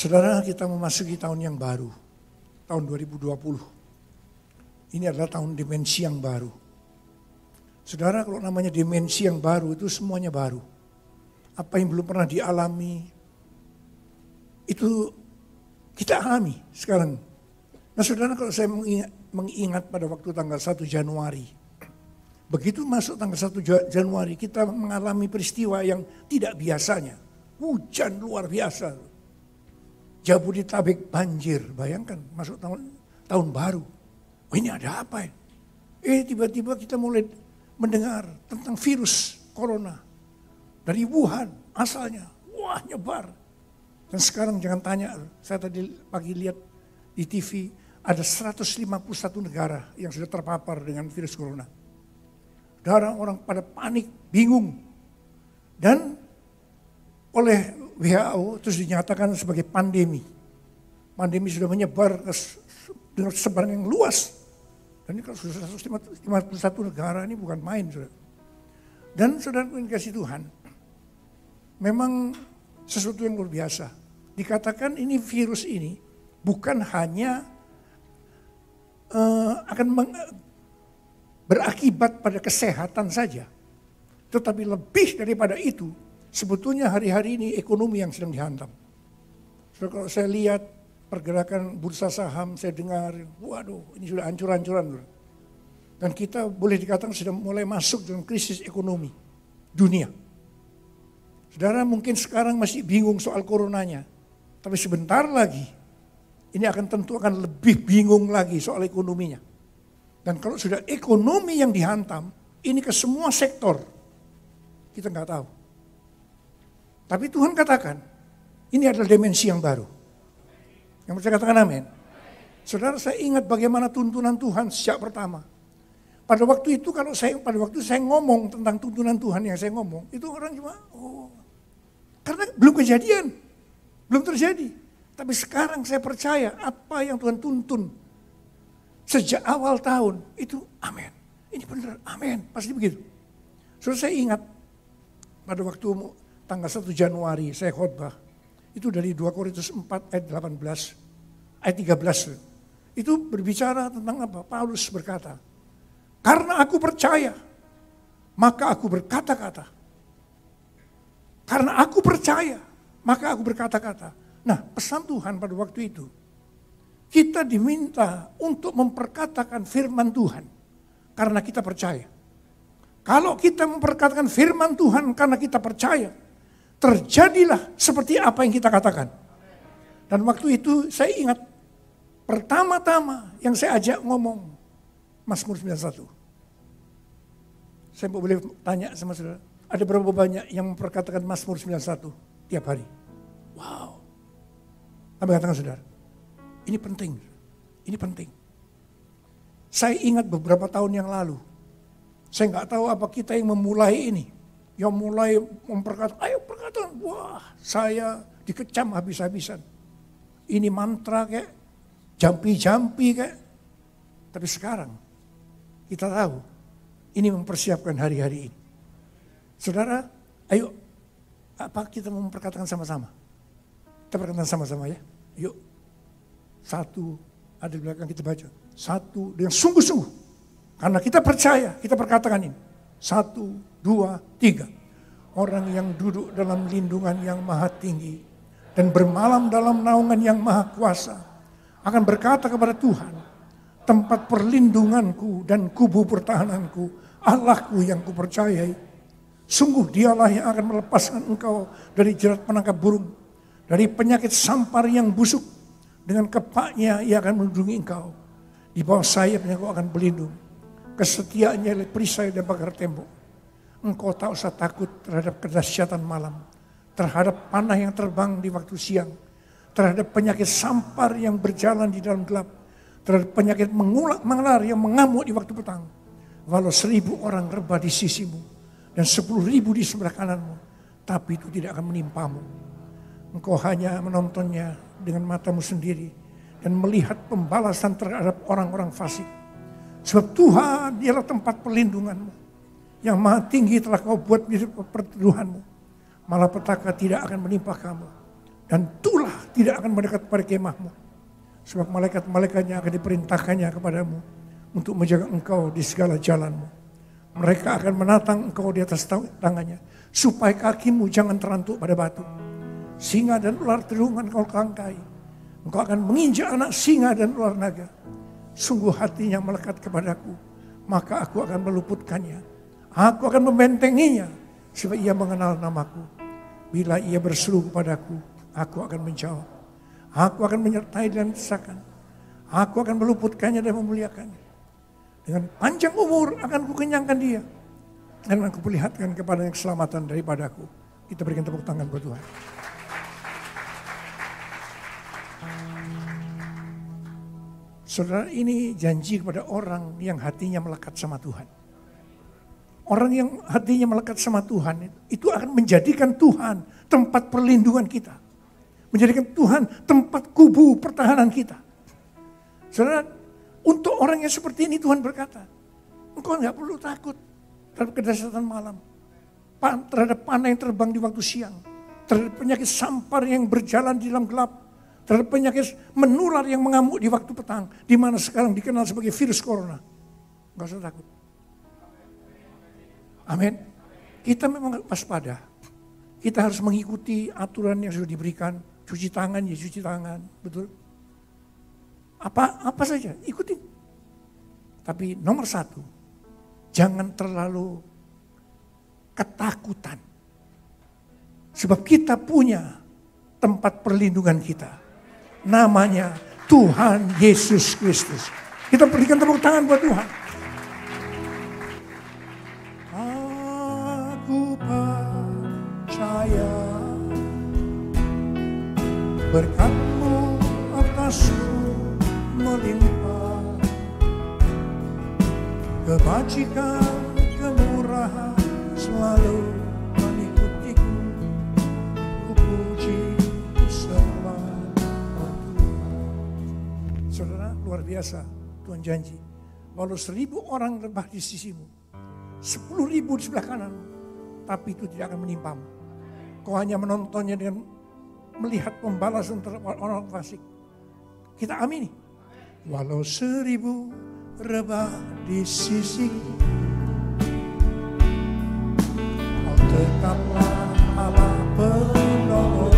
Saudara, kita memasuki tahun yang baru, tahun 2020. Ini adalah tahun dimensi yang baru. Saudara, kalau namanya dimensi yang baru itu semuanya baru. Apa yang belum pernah dialami, itu kita alami sekarang. Nah saudara, kalau saya mengingat pada waktu tanggal 1 Januari, begitu masuk tanggal 1 Januari kita mengalami peristiwa yang tidak biasanya. Hujan luar biasa. Jabodetabek banjir, bayangkan masuk tahun baru. Oh ini ada apa ya? Tiba-tiba kita mulai mendengar tentang virus corona. Dari Wuhan asalnya, wah nyebar. Dan sekarang jangan tanya, saya tadi pagi lihat di TV, ada 151 negara yang sudah terpapar dengan virus corona. Orang pada panik, bingung. Dan oleh WHO terus dinyatakan sebagai pandemi. Pandemi sudah menyebar dengan sebaran yang luas. Dan ini kalau sudah 151 negara ini bukan main. Saudara. Dan saudara kasih Tuhan, memang sesuatu yang luar biasa. Dikatakan ini virus ini bukan hanya akan berakibat pada kesehatan saja. Tetapi lebih daripada itu, sebetulnya hari-hari ini ekonomi yang sedang dihantam. So, kalau saya lihat pergerakan bursa saham, saya dengar, waduh ini sudah hancur-hancuran. Dan kita boleh dikatakan sudah mulai masuk dalam krisis ekonomi dunia. Saudara mungkin sekarang masih bingung soal coronanya. Tapi sebentar lagi, ini tentu akan lebih bingung lagi soal ekonominya. Dan kalau sudah ekonomi yang dihantam, ini ke semua sektor, kita nggak tahu. Tapi Tuhan katakan, ini adalah dimensi yang baru. Yang percaya katakan amin. Saudara, saya ingat bagaimana tuntunan Tuhan sejak pertama. Pada waktu itu pada waktu saya ngomong tentang tuntunan Tuhan yang saya ngomong, itu orang cuma, karena belum kejadian, belum terjadi. Tapi sekarang saya percaya apa yang Tuhan tuntun sejak awal tahun itu amin. Ini benar, amin, pasti begitu. Saudara, saya ingat pada waktu tanggal 1 Januari saya khotbah, itu dari 2 Korintus 4 ayat 18, ayat 13. Itu berbicara tentang apa? Paulus berkata, karena aku percaya, maka aku berkata-kata. Karena aku percaya, maka aku berkata-kata. Nah, pesan Tuhan pada waktu itu, kita diminta untuk memperkatakan firman Tuhan karena kita percaya. Kalau kita memperkatakan firman Tuhan karena kita percaya, terjadilah seperti apa yang kita katakan. Dan waktu itu saya ingat pertama-tama yang saya ajak ngomong Mazmur 91. Saya boleh tanya sama saudara, ada berapa banyak yang memperkatakan Mazmur 91 tiap hari? Wow. Apa katakan saudara? Ini penting. Ini penting. Saya ingat beberapa tahun yang lalu, saya nggak tahu apa kita yang memulai ini. Yang mulai memperkatakan, ayo perkataan, wah saya dikecam habis-habisan. Ini mantra kayak, jampi-jampi kayak. Tapi sekarang kita tahu, ini mempersiapkan hari-hari ini. Saudara, ayo apa kita memperkatakan sama-sama? Kita perkatakan sama-sama ya. Yuk, 1, ada di belakang kita baca. 1 dengan sungguh-sungguh. Karena kita percaya, kita perkatakan ini. 1, 2, 3. Orang yang duduk dalam lindungan yang maha tinggi dan bermalam dalam naungan yang maha kuasa akan berkata kepada Tuhan, tempat perlindunganku dan kubu pertahananku, Allahku yang kupercayai. Sungguh dialah yang akan melepaskan engkau dari jerat penangkap burung, dari penyakit sampar yang busuk. Dengan kepaknya ia akan melindungi engkau. Di bawah sayapnya engkau akan berlindung. Kesetiaannya oleh perisai dan pagar tembok. Engkau tak usah takut terhadap kedahsyatan malam, terhadap panah yang terbang di waktu siang, terhadap penyakit sampar yang berjalan di dalam gelap, terhadap penyakit mengular yang mengamuk di waktu petang. Walau 1000 orang rebah di sisimu dan 10.000 di sebelah kananmu, tapi itu tidak akan menimpamu. Engkau hanya menontonnya dengan matamu sendiri dan melihat pembalasan terhadap orang-orang fasik. Sebab Tuhan dialah tempat perlindunganmu. Yang maha tinggi telah kau buat di perteduhanmu. Malapetaka tidak akan menimpa kamu. Dan tulah tidak akan mendekat pada kemahmu. Sebab malaikat-malaikatnya akan diperintahkannya kepadamu untuk menjaga engkau di segala jalanmu. Mereka akan menatang engkau di atas tangannya, supaya kakimu jangan terantuk pada batu. Singa dan ular terungan kau kelangkai. Engkau akan menginjak anak singa dan ular naga. Sungguh hatinya melekat kepadaku, maka aku akan meluputkannya. Aku akan membentenginya, sebab ia mengenal namaku. Bila ia berseru kepadaku, aku akan menjawab. Aku akan menyertai dan desakan. Aku akan meluputkannya dan memuliakannya. Dengan panjang umur akan kukenyangkan dia. Dan aku perlihatkan kepadanya keselamatan daripadaku. Kita berikan tepuk tangan buat Tuhan. Saudara, ini janji kepada orang yang hatinya melekat sama Tuhan. Orang yang hatinya melekat sama Tuhan itu akan menjadikan Tuhan tempat perlindungan kita. Menjadikan Tuhan tempat kubu pertahanan kita. Saudara, untuk orang yang seperti ini Tuhan berkata, engkau gak perlu takut terhadap kedahsyatan malam. Terhadap panah yang terbang di waktu siang. Terhadap penyakit sampar yang berjalan di dalam gelap. Terhadap penyakit menular yang mengamuk di waktu petang. Di mana sekarang dikenal sebagai virus corona. Gak usah takut. Amin. Kita memang waspada. Kita harus mengikuti aturan yang sudah diberikan. Cuci tangan, ya cuci tangan. Betul. Apa saja, ikutin. Tapi nomor satu, jangan terlalu ketakutan. Sebab kita punya tempat perlindungan kita. Namanya Tuhan Yesus Kristus. Kita berikan tepuk tangan buat Tuhan. Aku percaya berkat-Mu atasku melimpah, kebajikan, kemurahan selalu mengikutiku. Ku puji sembah Tuhan. Saudara, luar biasa Tuhan janji. Walau 1.000 orang rebah di sisimu, 10.000 di sebelah kanan, tapi itu tidak akan menimpamu. Kau hanya menontonnya dengan melihat pembalasan terhadap orang fasik. Kita amini. Walau 1.000 rebah di sisiku, kau tetaplah Allah penolong.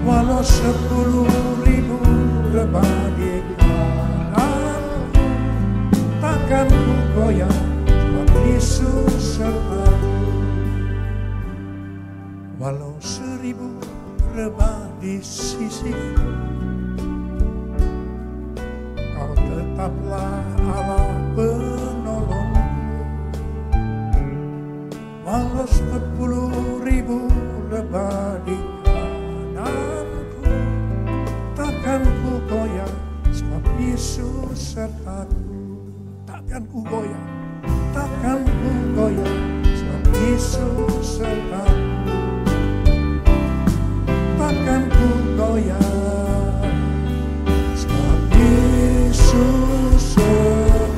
Walau 10.000 rebah di kananku, takkan ku goyah, sebab Yesus sertaku. Walau 1.000 rebah di sisiku, kau tetaplah Allah penolongku. Walau 10.000 rebah di kananku, takkan ku goyah, sebab Yesus sertaku. Takkan ku goyah, takkan ku goyah, sebab Yesus sertaku. Takkan ku goyah, sebab Yesus sertaku.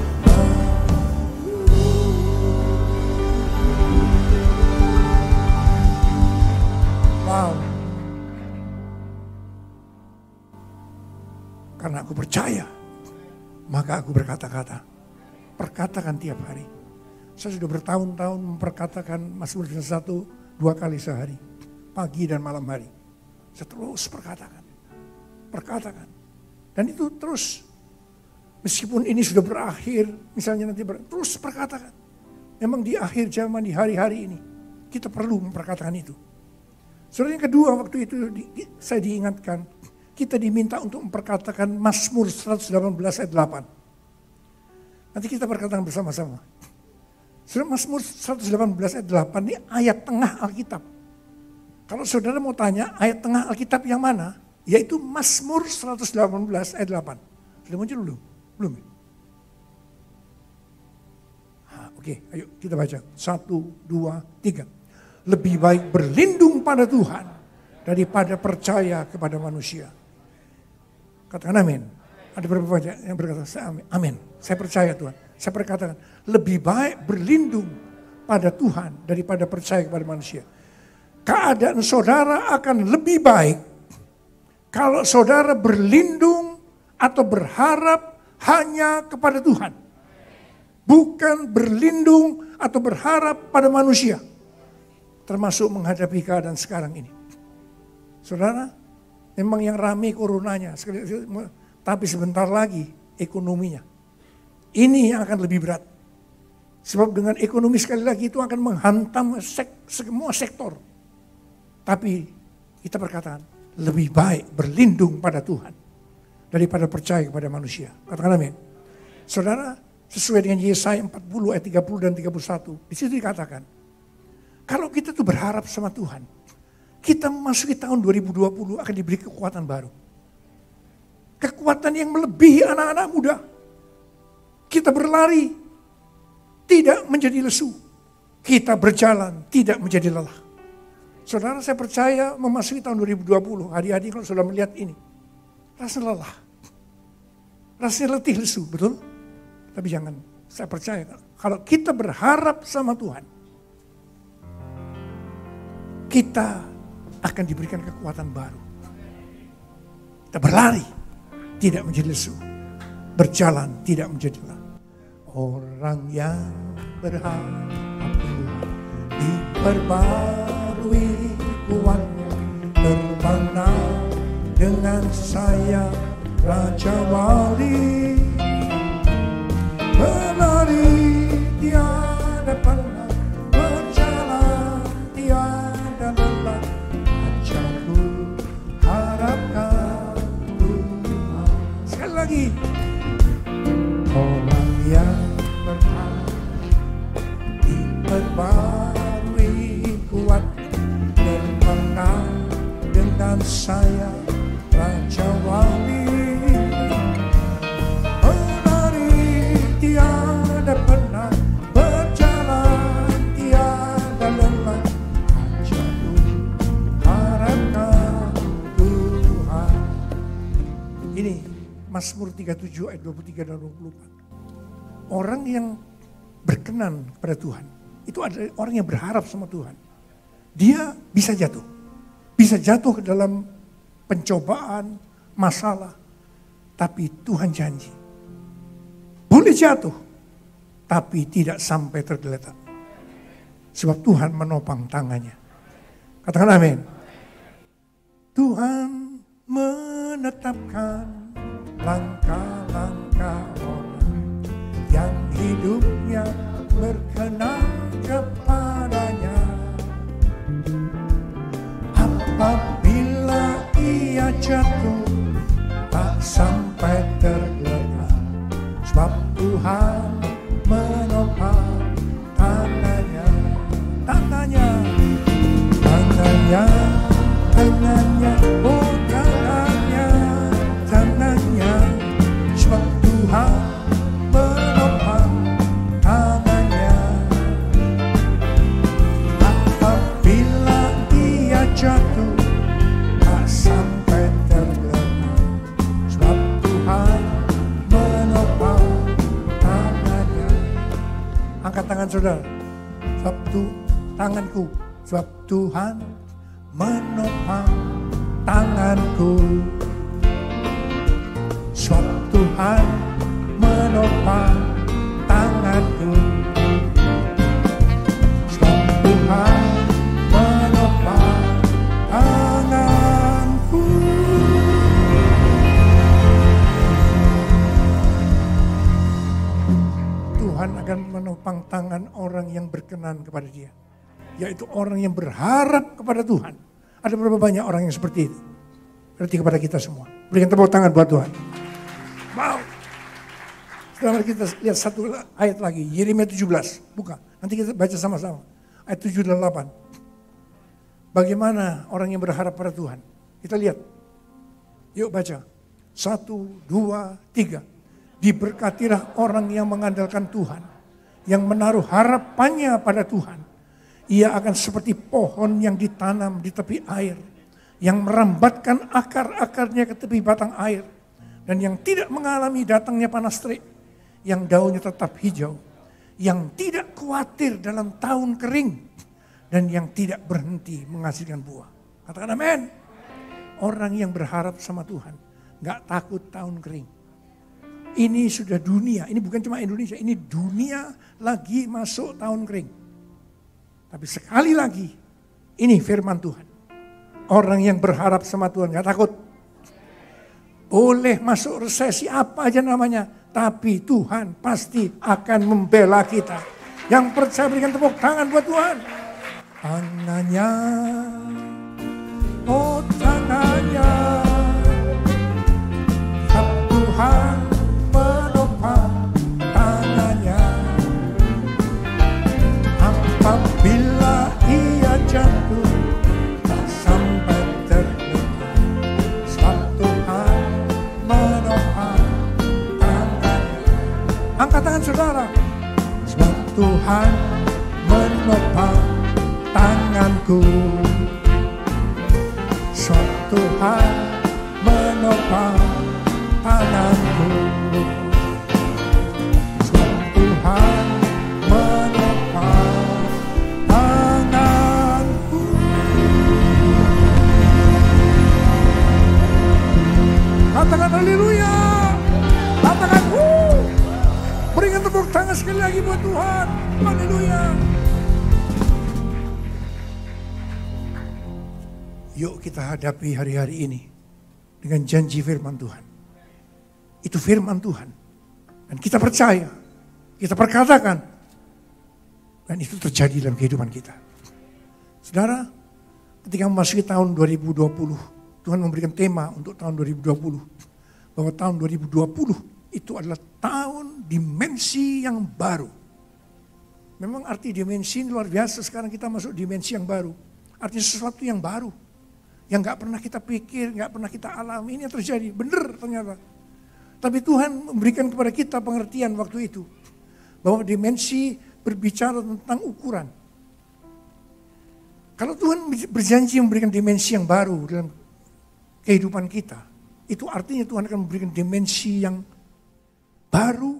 Wow. Karena aku percaya, maka aku berkata-kata. Perkatakan tiap hari. Saya sudah bertahun-tahun memperkatakan Mazmur 1 2 kali sehari. Pagi dan malam hari. Saya terus perkatakan. Dan itu terus. Meskipun ini sudah berakhir, misalnya nanti terus perkatakan. Memang di akhir zaman, di hari-hari ini, kita perlu memperkatakan itu. Saudara, yang kedua, waktu itu saya diingatkan, kita diminta untuk memperkatakan Mazmur 118 ayat 8. Nanti kita perkatakan bersama-sama. Saudara, Mazmur 118 ayat 8 ini ayat tengah Alkitab. Kalau saudara mau tanya ayat tengah Alkitab yang mana, yaitu Mazmur 118 ayat 8. Sudah muncul belum? Belum ya? Oke, ayo kita baca. 1, 2, 3. Lebih baik berlindung pada Tuhan daripada percaya kepada manusia. Katakan amin. Ada beberapa yang berkata, amin. Saya percaya Tuhan. Saya berkatakan, lebih baik berlindung pada Tuhan daripada percaya kepada manusia. keadaan saudara akan lebih baik kalau saudara berlindung atau berharap hanya kepada Tuhan. Bukan berlindung atau berharap pada manusia. Termasuk menghadapi keadaan sekarang ini. Saudara, memang yang ramai coronanya, tapi sebentar lagi ekonominya. Ini yang akan lebih berat. Sebab dengan ekonomi sekali lagi itu akan menghantam semua sektor. Tapi kita berkata, lebih baik berlindung pada Tuhan daripada percaya kepada manusia. Katakan amin. Saudara, sesuai dengan Yesaya 40 ayat 30 dan 31, di situ dikatakan, kalau kita tuh berharap sama Tuhan, kita memasuki tahun 2020 akan diberi kekuatan baru. Kekuatan yang melebihi anak-anak muda. Kita berlari, tidak menjadi lesu. Kita berjalan, tidak menjadi lelah. Saudara, saya percaya memasuki tahun 2020, hari-hari kalau sudah melihat ini, rasanya lelah. Rasanya letih lesu, betul? Tapi jangan, saya percaya kalau kita berharap sama Tuhan, kita akan diberikan kekuatan baru. Kita berlari, tidak menjadi lesu. Berjalan, tidak menjadi lelah. Orang yang berharap Tuhan diperbarui kuatnya, terbanglah dengan sayap Raja Wali. Berlari tiada pernah, berjalan tiada lelah. Ajarku harapkan Tuhan. Sekali lagi. Orang yang berharap diperbarui kuat, terbanglah dengan sayap Raja Wali. Berlari tiada pernah, berjalan tiada lelah. Ajarku harapkan Tuhan. Ini Mazmur 37 ayat 23 dan 24. Orang yang berkenan kepada Tuhan, itu adalah orang yang berharap sama Tuhan. Dia bisa jatuh. Bisa jatuh ke dalam pencobaan, masalah. Tapi Tuhan janji. Boleh jatuh, tapi tidak sampai tergeletak. Sebab Tuhan menopang tangannya. Katakan amin. Tuhan menetapkan langkah-langkah orang yang hidupnya berkenan kepadanya. Apabila ia jatuh, tak sampai tergeletak. Sebab Tuhan menopang tangannya. Tangannya, tangannya, tangannya, oh tangannya, tangannya. Sebab Tuhan menopang tangannya. Apabila ia jatuh, tak sampai tergeletak. Sebab Tuhan menopang tangannya. Angkat tangan saudara. Sebab tanganku. Sebab Tuhan menopang tanganku. Sebab Tuhan menopang tanganku. Sebab Tuhan menopang tanganku. Tuhan akan menopang tangan orang yang berkenan kepada Dia, yaitu orang yang berharap kepada Tuhan. Ada berapa banyak orang yang seperti itu? Berarti kepada kita semua. Berikan tepuk tangan buat Tuhan. Wow. Sekarang kita lihat satu ayat lagi, Yeremia 17. Buka, nanti kita baca sama-sama. Ayat 7 dan 8. Bagaimana orang yang berharap pada Tuhan? Kita lihat. Yuk baca. 1, 2, 3. Diberkatilah orang yang mengandalkan Tuhan, yang menaruh harapannya pada Tuhan. Ia akan seperti pohon yang ditanam di tepi air, yang merambatkan akar-akarnya ke tepi batang air, dan yang tidak mengalami datangnya panas terik, yang daunnya tetap hijau, yang tidak khawatir dalam tahun kering, dan yang tidak berhenti menghasilkan buah. Katakan amin. Orang yang berharap sama Tuhan gak takut tahun kering. Ini sudah dunia, ini bukan cuma Indonesia, ini dunia lagi masuk tahun kering. Tapi sekali lagi, ini firman Tuhan. Orang yang berharap sama Tuhan gak takut. Boleh masuk resesi apa aja namanya, tapi Tuhan pasti akan membela kita. Yang percaya berikan tepuk tangan buat Tuhan. Tangannya, oh tangannya, Tuhan menopang tangannya. Apabila ia jatuh, tak sampai terluka, sebab Tuhan menopang tangannya. Angkat tangan saudara. Sebab Tuhan menopang tanganku. Sebab Tuhan menopang tanganku. Sebab Tuhan menopang tanganku. Katakan haleluya. Katakan berikan tepuk tangan sekali lagi buat Tuhan. Haleluya. Yuk kita hadapi hari-hari ini dengan janji firman Tuhan. Itu firman Tuhan. Dan kita percaya, kita perkatakan. Dan itu terjadi dalam kehidupan kita. Saudara, ketika memasuki tahun 2020, Tuhan memberikan tema untuk tahun 2020. Bahwa tahun 2020 itu adalah tahun dimensi yang baru. Memang arti dimensi luar biasa, sekarang kita masuk dimensi yang baru. Artinya sesuatu yang baru. Yang gak pernah kita pikir, gak pernah kita alami, ini yang terjadi. Benar ternyata. Tapi Tuhan memberikan kepada kita pengertian waktu itu. Bahwa dimensi berbicara tentang ukuran. Kalau Tuhan berjanji memberikan dimensi yang baru dalam kehidupan kita, itu artinya Tuhan akan memberikan dimensi yang baru,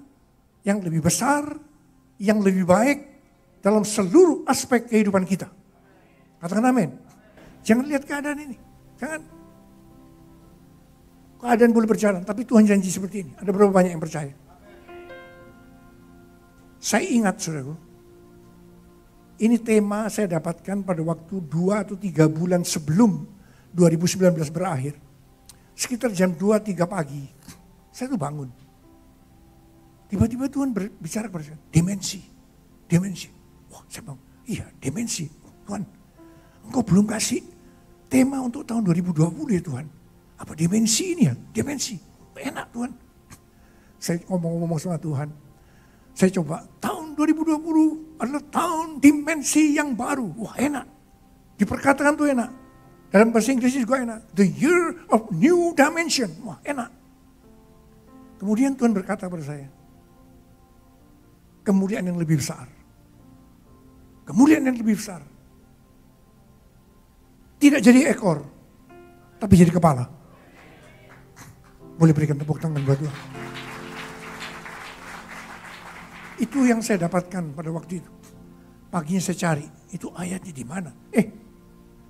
yang lebih besar, yang lebih baik dalam seluruh aspek kehidupan kita. Katakan amin. Jangan lihat keadaan ini. Jangan. Keadaan boleh berjalan, tapi Tuhan janji seperti ini. Ada berapa banyak yang percaya? Saya ingat, saudaraku. Ini tema saya dapatkan pada waktu 2 atau 3 bulan sebelum 2019 berakhir. Sekitar jam 2-3 pagi. Saya tuh bangun. Tiba-tiba Tuhan berbicara kepada saya. Dimensi. Wah, saya bangun. Iya, dimensi. Tuhan, Engkau belum kasih tema untuk tahun 2020 ya Tuhan. Apa dimensi ini ya? Dimensi. Enak Tuhan. Saya ngomong-ngomong sama Tuhan. Saya coba, tahun 2020 adalah tahun dimensi yang baru. Wah enak. Diperkatakan tuh enak. Dalam bahasa Inggris juga enak. The year of new dimension. Wah enak. Kemudian Tuhan berkata kepada saya. Kemuliaan yang lebih besar. Kemuliaan yang lebih besar. Tidak jadi ekor, tapi jadi kepala. Boleh berikan tepuk tangan buat Tuhan. Itu yang saya dapatkan pada waktu itu. Paginya saya cari, itu ayatnya di mana?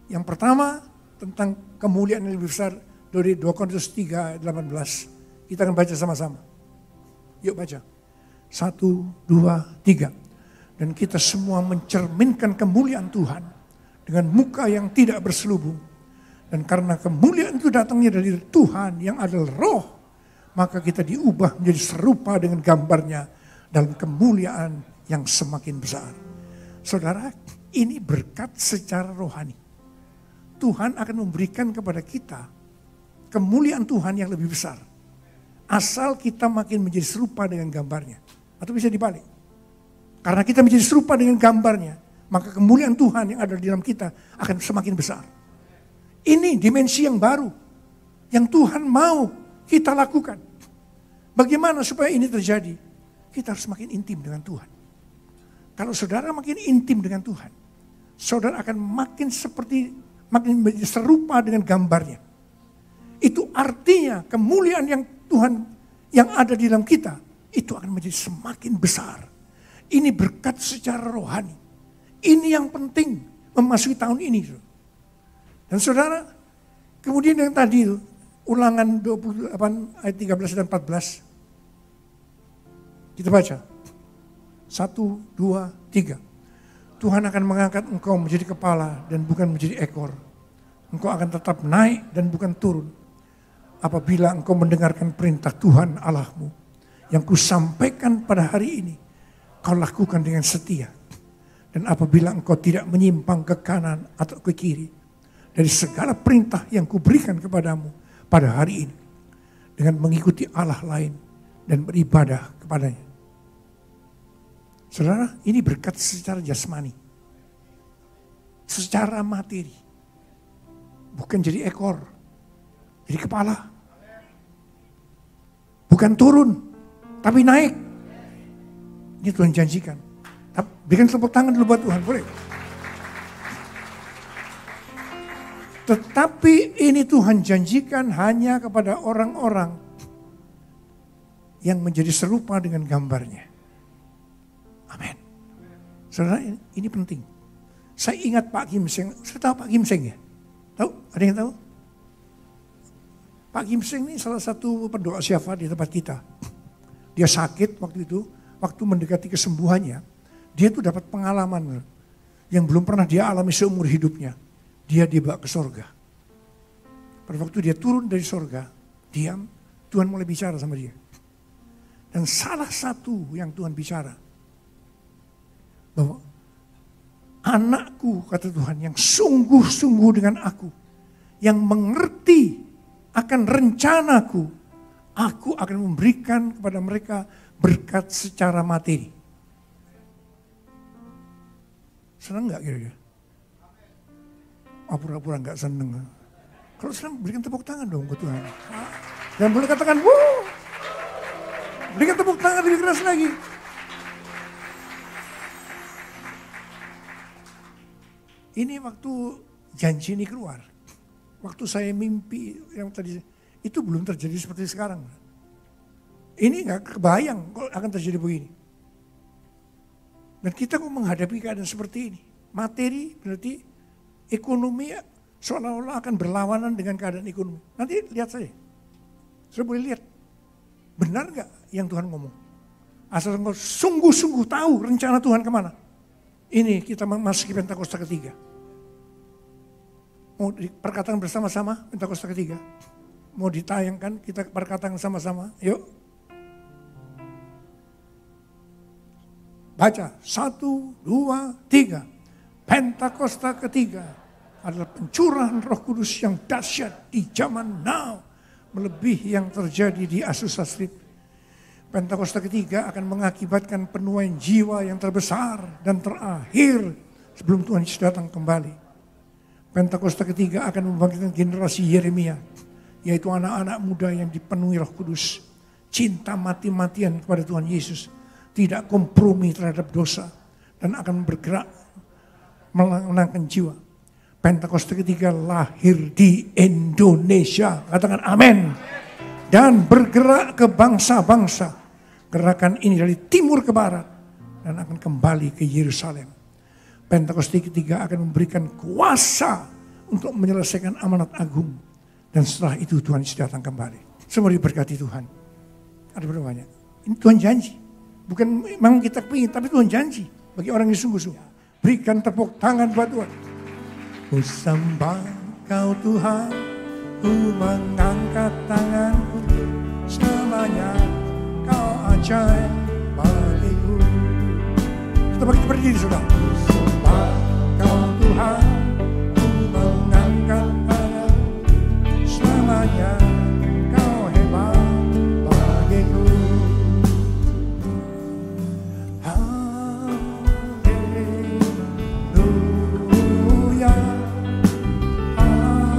Yang pertama tentang kemuliaan yang lebih besar dari 2 Korintus 3:18. Kita akan baca sama-sama. Yuk baca. 1, 2, 3. Dan kita semua mencerminkan kemuliaan Tuhan dengan muka yang tidak berselubung. Dan karena kemuliaan itu datangnya dari Tuhan yang adalah roh, maka kita diubah menjadi serupa dengan gambarnya dalam kemuliaan yang semakin besar. Saudara, ini berkat secara rohani. Tuhan akan memberikan kepada kita kemuliaan Tuhan yang lebih besar. Asal kita makin menjadi serupa dengan gambarnya. Atau bisa dibalik. Karena kita menjadi serupa dengan gambarnya, maka kemuliaan Tuhan yang ada di dalam kita akan semakin besar. Ini dimensi yang baru. Yang Tuhan mau kita lakukan. Bagaimana supaya ini terjadi? Kita harus makin intim dengan Tuhan. Kalau saudara makin intim dengan Tuhan, saudara akan makin serupa dengan gambarnya. Itu artinya kemuliaan yang Tuhan yang ada di dalam kita, itu akan menjadi semakin besar. Ini berkat secara rohani. Ini yang penting memasuki tahun ini. Dan saudara, kemudian yang tadi itu, Ulangan 28 ayat 13 dan 14. Kita baca. 1, 2, 3. Tuhan akan mengangkat engkau menjadi kepala dan bukan menjadi ekor. Engkau akan tetap naik dan bukan turun. Apabila engkau mendengarkan perintah Tuhan Allahmu yang kusampaikan pada hari ini, kau lakukan dengan setia. Dan apabila engkau tidak menyimpang ke kanan atau ke kiri dari segala perintah yang kuberikan kepadamu pada hari ini, dengan mengikuti Allah lain dan beribadah kepadanya. Saudara, ini berkat secara jasmani, secara materi, bukan jadi ekor, jadi kepala, bukan turun, tapi naik. Ini Tuhan janjikan. Berikan tepuk tangan dulu buat Tuhan, boleh? Tetapi ini Tuhan janjikan hanya kepada orang-orang yang menjadi serupa dengan gambarnya. Amin. Saudara, ini penting. Saya ingat Pak Kim Seng. Saya tahu Pak Kim Seng ya? Tahu? Ada yang tahu? Pak Kim Seng ini salah satu pendoa syafaat di tempat kita. Dia sakit waktu itu, waktu mendekati kesembuhannya, dia tuh dapat pengalaman yang belum pernah dia alami seumur hidupnya. Dia dibawa ke sorga. Pada waktu dia turun dari sorga, diam, Tuhan mulai bicara sama dia. Dan salah satu yang Tuhan bicara, bahwa anakku, kata Tuhan, yang sungguh-sungguh dengan aku, yang mengerti akan rencanaku, aku akan memberikan kepada mereka berkat secara materi. Senang gak kira-kira? Pura-pura gak seneng. Kalau senang berikan tepuk tangan dong ke Tuhan. Dan boleh katakan, wuh. Berikan tepuk tangan lebih keras lagi. Ini waktu janji ini keluar. Waktu saya mimpi yang tadi, itu belum terjadi seperti sekarang. Ini gak kebayang kalau akan terjadi begini. Dan kita kok menghadapi keadaan seperti ini. Materi berarti ekonomi seolah-olah akan berlawanan dengan keadaan ekonomi. Nanti lihat saja. Saya boleh lihat. Benar gak yang Tuhan ngomong? Asal engkau sungguh-sungguh tahu rencana Tuhan kemana. Ini kita memasuki Pentakosta ketiga. Mau perkataan bersama-sama Pentakosta ketiga? Mau ditayangkan kita perkataan sama-sama? Yuk. Baca. 1, 2, 3. Pentakosta ketiga adalah pencurahan Roh Kudus yang dahsyat di zaman now. Melebihi yang terjadi di Azusa Street. Pentakosta ketiga akan mengakibatkan penuaian jiwa yang terbesar dan terakhir sebelum Tuhan Yesus datang kembali. Pentakosta ketiga akan membangkitkan generasi Yeremia, yaitu anak-anak muda yang dipenuhi Roh Kudus, cinta mati-matian kepada Tuhan Yesus, tidak kompromi terhadap dosa, dan akan bergerak menangkan jiwa. Pentakosta ketiga lahir di Indonesia, katakan amin, dan bergerak ke bangsa-bangsa. Gerakan ini dari timur ke barat dan akan kembali ke Yerusalem. Pentakosta ketiga akan memberikan kuasa untuk menyelesaikan amanat agung. Dan setelah itu Tuhan Yesus datang kembali. Semua diberkati Tuhan. Ada berapa banyak? Ini Tuhan janji. Bukan memang kita ingin, tapi Tuhan janji. Bagi orang yang sungguh-sungguh. Berikan tepuk tangan buat Tuhan. Ku sembah Kau Tuhan, ku mengangkat tanganku selamanya. Kau ajaib bagiku. Kita berdiri sudah. Sembah Kau Tuhan, ku mengangkat tangan selamanya. Kau hebat bagiku. Haleluya, haleluya.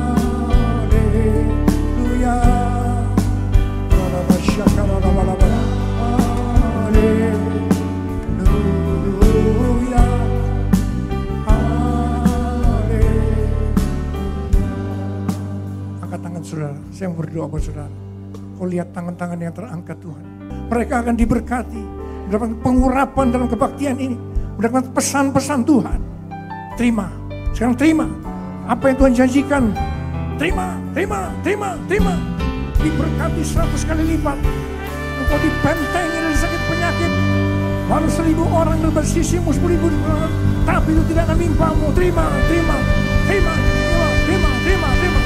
Saudara, saya mau berdoa buat saudara. Kau lihat tangan-tangan yang terangkat Tuhan. Mereka akan diberkati, mendapatkan pengurapan dalam kebaktian ini, mendapatkan pesan-pesan Tuhan. Terima Sekarang terima apa yang Tuhan janjikan. Terima, terima, terima, terima. Diberkati 100 kali lipat. Engkau dibentengi dari sakit penyakit. Walau 1000 orang berbuat sisimu, 10.000 orang, tapi itu tidak menimpamu. Terima, terima, terima, terima, terima, terima, terima.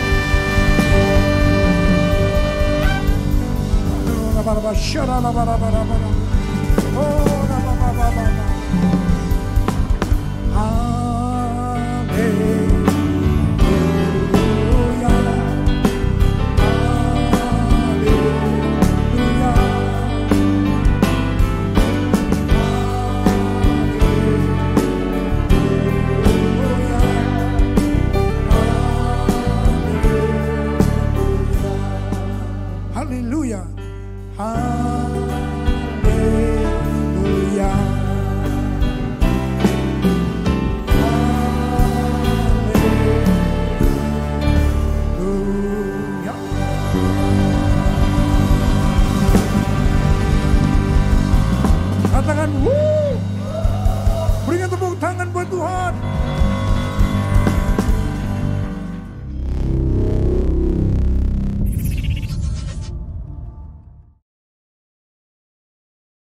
Haleluya. Haleluya. Haleluya. Katakan, berikan tepuk tangan buat Tuhan.